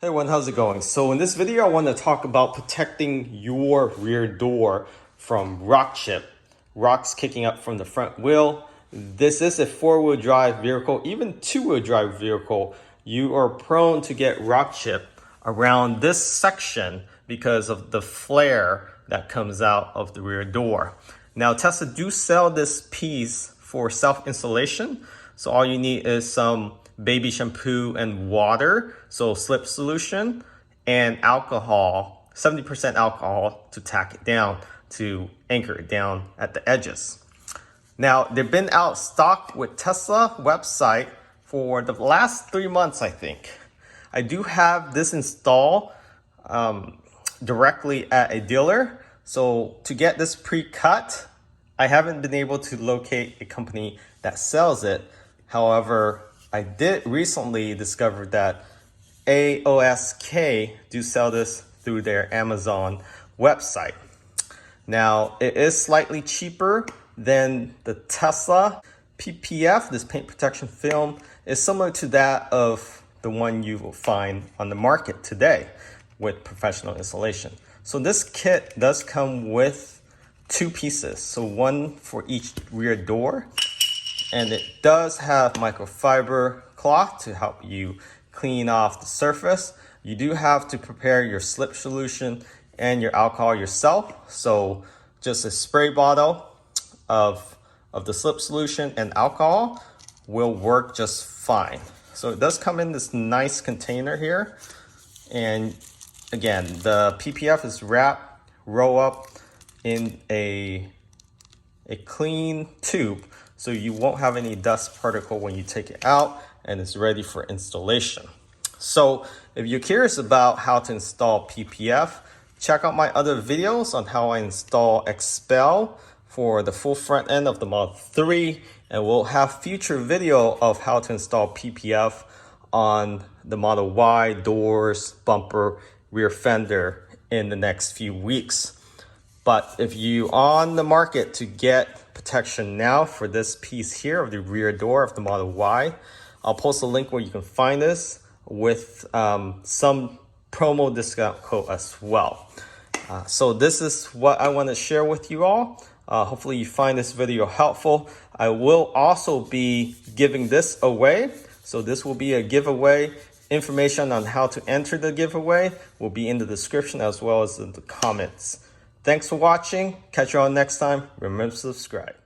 Hey everyone, how's it going? So in this video, I want to talk about protecting your rear door from rock chip. Rocks kicking up from the front wheel. This is a four-wheel drive vehicle, even two-wheel drive vehicle. You are prone to get rock chip around this section because of the flare that comes out of the rear door. Now Tesla do sell this piece for self-installation. So all you need is some baby shampoo and water, so slip solution, and alcohol, 70% alcohol to tack it down, to anchor it down at the edges. Now, they've been out stock with Tesla website for the last 3 months, I think. I do have this installed directly at a dealer. So to get this pre-cut, I haven't been able to locate a company that sells it. However, I did recently discover that AOSK do sell this through their Amazon website. Now, it is slightly cheaper than the Tesla PPF. This paint protection film is similar to that of the one you will find on the market today with professional installation. So this kit does come with 2 pieces, so one for each rear door. And it does have microfiber cloth to help you clean off the surface. You do have to prepare your slip solution and your alcohol yourself. So just a spray bottle of the slip solution and alcohol will work just fine. So it does come in this nice container here. And again, the PPF is wrapped, roll up in a clean tube, so you won't have any dust particle when you take it out, and it's ready for installation. So if you're curious about how to install PPF, check out my other videos on how I install Expel for the full front end of the Model 3, and we'll have future video of how to install PPF on the Model Y, doors, bumper, rear fender in the next few weeks. But if you on the market to get protection now for this piece here of the rear door of the Model Y, I'll post a link where you can find this with some promo discount code as well. So this is what I want to share with you all. Hopefully you find this video helpful. I will also be giving this away. So this will be a giveaway. Information on how to enter the giveaway will be in the description as well as in the comments. Thanks for watching. Catch you all next time. Remember to subscribe.